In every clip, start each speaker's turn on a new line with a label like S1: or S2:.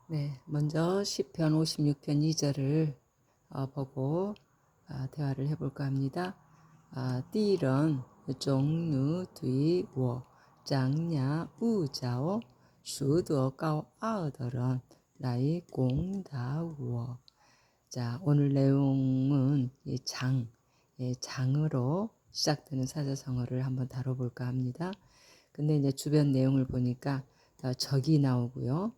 S1: 네, 먼저 시편 56편 2절을 보고 대화를 해볼까 합니다. 第人种女对我长呀우자오数多高傲的人来攻打我。 자, 오늘 내용은 이 장으로 시작되는 사자성어를 한번 다뤄볼까 합니다. 근데 이제 주변 내용을 보니까 적이 나오고요.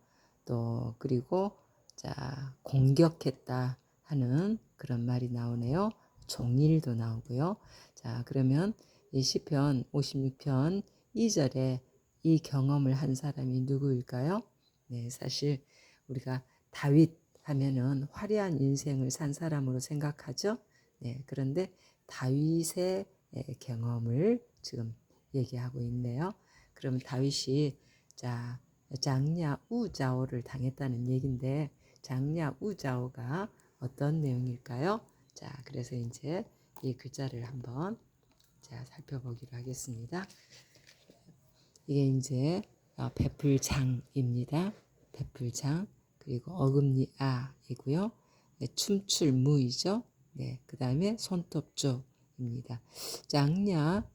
S1: 또 그리고 자, 공격했다 하는 그런 말이 나오네요. 종일도 나오고요. 자, 그러면 이 시편 56편 2절에 이 경험을 한 사람이 누구일까요? 네, 사실 우리가 다윗 하면은 화려한 인생을 산 사람으로 생각하죠. 네, 그런데 다윗의 경험을 지금 얘기하고 있네요. 그러면 다윗이 자, 장야 우자오를 당했다는 얘긴데 장야 우자오가 어떤 내용일까요? 자, 그래서 이제 이 글자를 한번 살펴보기로 하겠습니다. 이게 이제 베풀장입니다. 베풀장. 그리고 어금니아이고요. 네, 춤출 무이죠. 네, 그 다음에 손톱조입니다. 짱냐,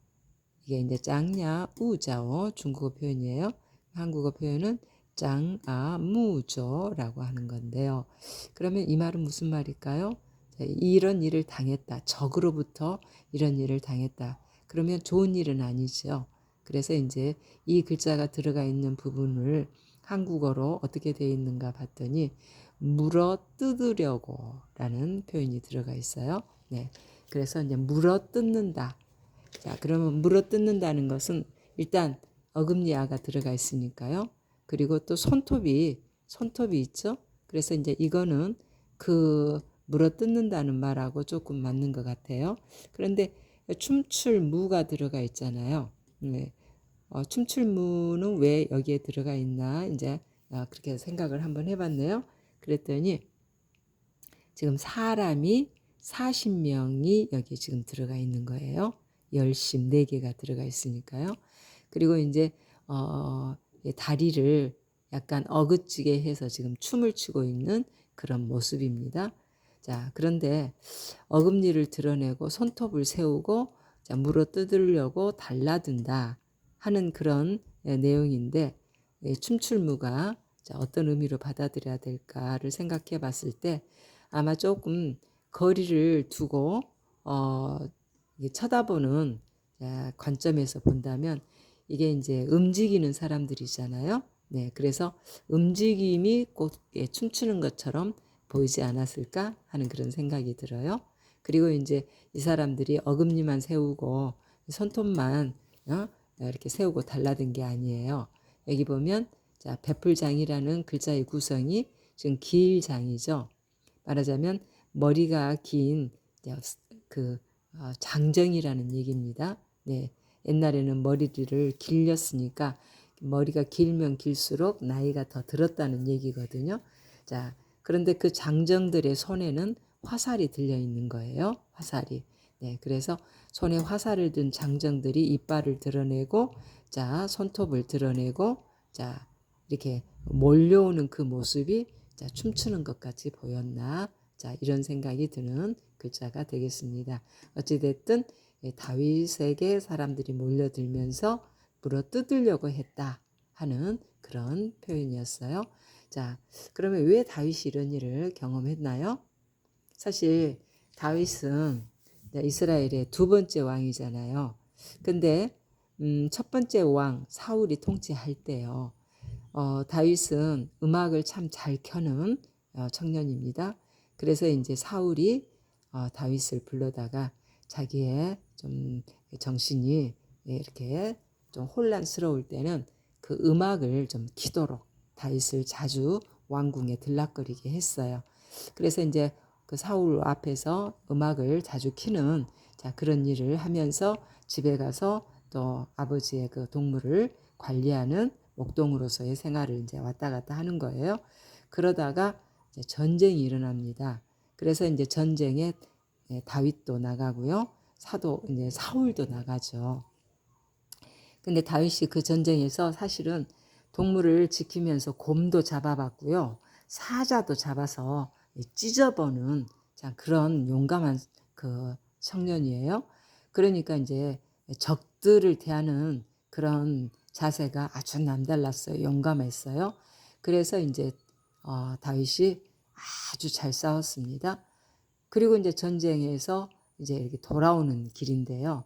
S1: 이게 이제 짱냐 우자오 중국어 표현이에요. 한국어 표현은 짱아무조라고 하는 건데요. 그러면 이 말은 무슨 말일까요? 이런 일을 당했다. 적으로부터 이런 일을 당했다. 그러면 좋은 일은 아니죠. 그래서 이제 이 글자가 들어가 있는 부분을 한국어로 어떻게 되어 있는가 봤더니 물어 뜯으려고 라는 표현이 들어가 있어요. 네. 그래서 이제 물어 뜯는다. 자, 그러면 물어 뜯는다는 것은 일단 어금니아가 들어가 있으니까요. 그리고 또 손톱이 있죠. 그래서 이제 이거는 그 물어 뜯는다는 말하고 조금 맞는 것 같아요. 그런데 춤출 무가 들어가 있잖아요. 네. 춤출 무는 왜 여기에 들어가 있나 이제 그렇게 생각을 한번 해봤네요. 그랬더니 지금 사람이 40명이 여기 지금 들어가 있는 거예요. 열심 4개가 들어가 있으니까요. 그리고 이제 다리를 약간 어긋지게 해서 지금 춤을 추고 있는 그런 모습입니다. 자, 그런데 어금니를 드러내고 손톱을 세우고 자, 물어 뜯으려고 달라든다 하는 그런 내용인데 춤출무가 자, 어떤 의미로 받아들여야 될까를 생각해 봤을 때 아마 조금 거리를 두고 쳐다보는 관점에서 본다면 이게 이제 움직이는 사람들이잖아요. 네, 그래서 움직임이 꼭 춤추는 것처럼 보이지 않았을까 하는 그런 생각이 들어요. 그리고 이제 이 사람들이 어금니만 세우고 손톱만 이렇게 세우고 달라든 게 아니에요. 여기 보면 자, 베풀장이라는 글자의 구성이 지금 길장이죠. 말하자면 머리가 긴 그 장정이라는 얘기입니다. 네, 옛날에는 머리를 길렸으니까 머리가 길면 길수록 나이가 더 들었다는 얘기거든요. 자, 그런데 그 장정들의 손에는 화살이 들려 있는 거예요. 화살이. 네, 그래서 손에 화살을 든 장정들이 이빨을 드러내고, 자, 손톱을 드러내고, 자, 이렇게 몰려오는 그 모습이 자, 춤추는 것 같이 보였나? 자, 이런 생각이 드는 글자가 되겠습니다. 어찌됐든 다윗에게 사람들이 몰려들면서 물어 뜯으려고 했다 하는 그런 표현이었어요. 자, 그러면 왜 다윗이 이런 일을 경험했나요? 사실 다윗은 이스라엘의 2번째 왕이잖아요. 근데 첫 번째 왕 사울이 통치할 때요. 다윗은 음악을 참 잘 켜는 청년입니다. 그래서 이제 사울이 다윗을 불러다가 자기의 좀 정신이 이렇게 좀 혼란스러울 때는 그 음악을 좀 키도록 다윗을 자주 왕궁에 들락거리게 했어요. 그래서 이제 그 사울 앞에서 음악을 자주 키는 자, 그런 일을 하면서 집에 가서 또 아버지의 그 동물을 관리하는 목동으로서의 생활을 이제 왔다 갔다 하는 거예요. 그러다가 이제 전쟁이 일어납니다. 그래서 이제 전쟁에 다윗도 나가고요. 이제 사울도 나가죠. 근데 다윗이 그 전쟁에서 사실은 동물을 지키면서 곰도 잡아봤고요. 사자도 잡아서 찢어버는 참 그런 용감한 그 청년이에요. 그러니까 이제 적들을 대하는 그런 자세가 아주 남달랐어요. 용감했어요. 그래서 이제 다윗이 아주 잘 싸웠습니다. 그리고 이제 전쟁에서 이제 이렇게 돌아오는 길인데요.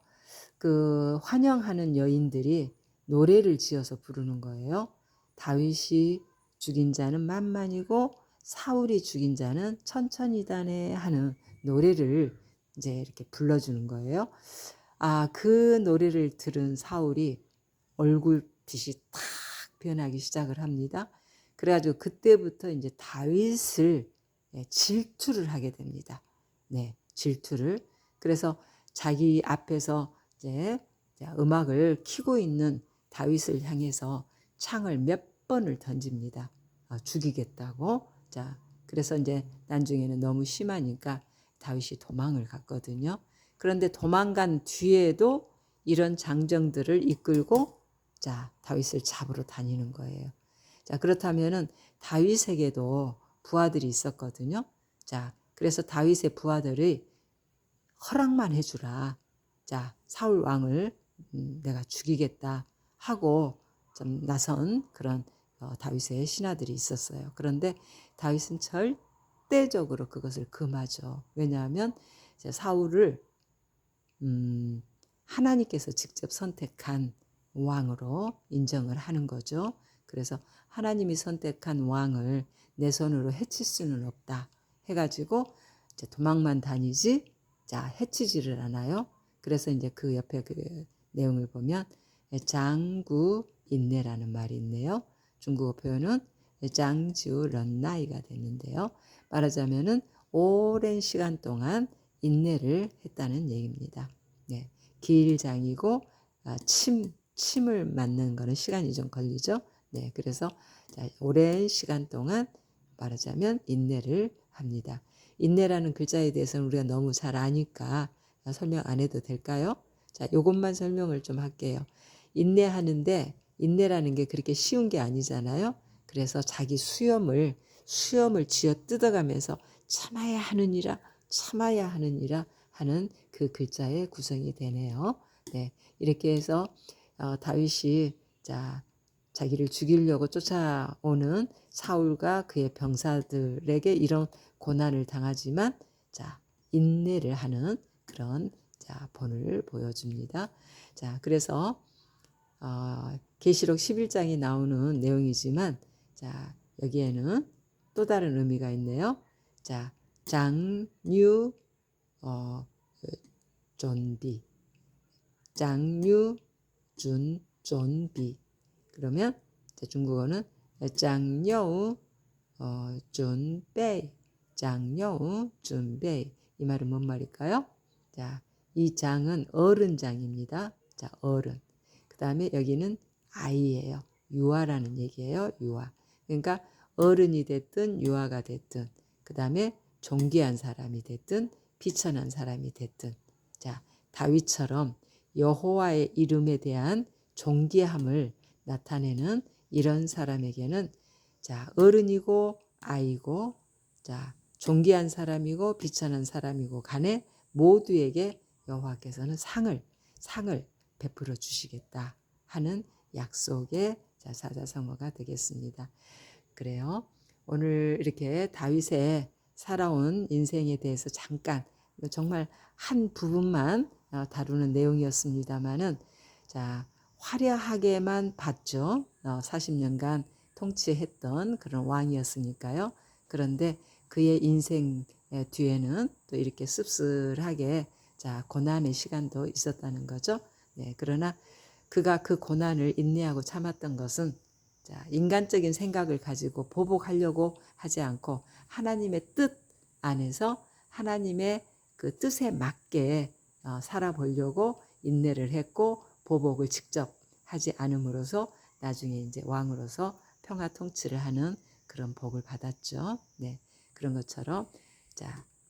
S1: 그 환영하는 여인들이 노래를 지어서 부르는 거예요. 다윗이 죽인 자는 만만이고 사울이 죽인 자는 천천히다네 하는 노래를 이제 이렇게 불러주는 거예요. 그 노래를 들은 사울이 얼굴빛이 탁 변하기 시작을 합니다. 그래가지고 그때부터 이제 다윗을 질투를 하게 됩니다. 네, 질투를. 그래서 자기 앞에서 이제 음악을 켜고 있는 다윗을 향해서 창을 몇 번을 던집니다. 죽이겠다고. 자, 그래서 이제 나중에는 너무 심하니까 다윗이 도망을 갔거든요. 그런데 도망간 뒤에도 이런 장정들을 이끌고 다윗을 잡으러 다니는 거예요. 자, 그렇다면은 다윗에게도 부하들이 있었거든요. 자, 그래서 다윗의 부하들이 허락만 해주라. 자, 사울 왕을 내가 죽이겠다 하고 좀 나선 그런 다윗의 신하들이 있었어요. 그런데 다윗은 절대적으로 그것을 금하죠. 왜냐하면 사울을 하나님께서 직접 선택한 왕으로 인정을 하는 거죠. 그래서 하나님이 선택한 왕을 내 손으로 해칠 수는 없다 해가지고 이제 도망만 다니지 해치지를 않아요. 그래서 이제 그 옆에 그 내용을 보면 장구 인내라는 말이 있네요. 중국어 표현은 장주 런나이가 되는데요. 말하자면은 오랜 시간 동안 인내를 했다는 얘기입니다. 네, 길장이고 침을 맞는 거는 시간이 좀 걸리죠. 네, 그래서 오랜 시간 동안 말하자면 인내를 합니다. 인내라는 글자에 대해서는 우리가 너무 잘 아니까 설명 안 해도 될까요? 자, 요것만 설명을 좀 할게요. 인내하는데 인내라는 게 그렇게 쉬운 게 아니잖아요. 그래서 자기 수염을 쥐어 뜯어가면서 참아야 하느니라 하는 그 글자의 구성이 되네요. 네, 이렇게 해서 다윗이 자기를 죽이려고 쫓아오는 사울과 그의 병사들에게 이런 고난을 당하지만 인내를 하는 그런 본을 보여줍니다. 자, 그래서 계시록 11장이 나오는 내용이지만 여기에는 또 다른 의미가 있네요. 장유 존비 장유 준 존비 그러면 중국어는 장여우 준베이 장여우 준베이 이 말은 뭔 말일까요? 이 장은 어른장입니다. 어른. 그 다음에 여기는 아이예요. 유아라는 얘기예요. 유아. 그러니까 어른이 됐든 유아가 됐든 그 다음에 존귀한 사람이 됐든 비천한 사람이 됐든 다윗처럼 여호와의 이름에 대한 존귀함을 나타내는 이런 사람에게는 어른이고 아이고 존귀한 사람이고 비천한 사람이고 간에 모두에게 여호와께서는 상을 베풀어 주시겠다 하는 약속의 사자성어가 되겠습니다. 그래요. 오늘 이렇게 다윗의 살아온 인생에 대해서 잠깐 정말 한 부분만 다루는 내용이었습니다만은 화려하게만 봤죠. 40년간 통치했던 그런 왕이었으니까요. 그런데 그의 인생 뒤에는 또 이렇게 씁쓸하게 고난의 시간도 있었다는 거죠. 네, 그러나 그가 그 고난을 인내하고 참았던 것은 인간적인 생각을 가지고 보복하려고 하지 않고 하나님의 뜻 안에서 하나님의 그 뜻에 맞게 살아보려고 인내를 했고 보복을 직접 하지 않음으로써 나중에 이제 왕으로서 평화 통치를 하는 그런 복을 받았죠. 네, 그런 것처럼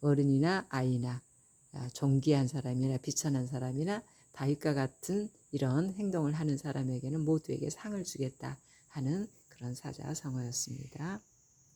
S1: 어른이나 아이나 존귀한 사람이나 비천한 사람이나 다윗과 같은 이런 행동을 하는 사람에게는 모두에게 상을 주겠다 하는 그런 사자성어였습니다.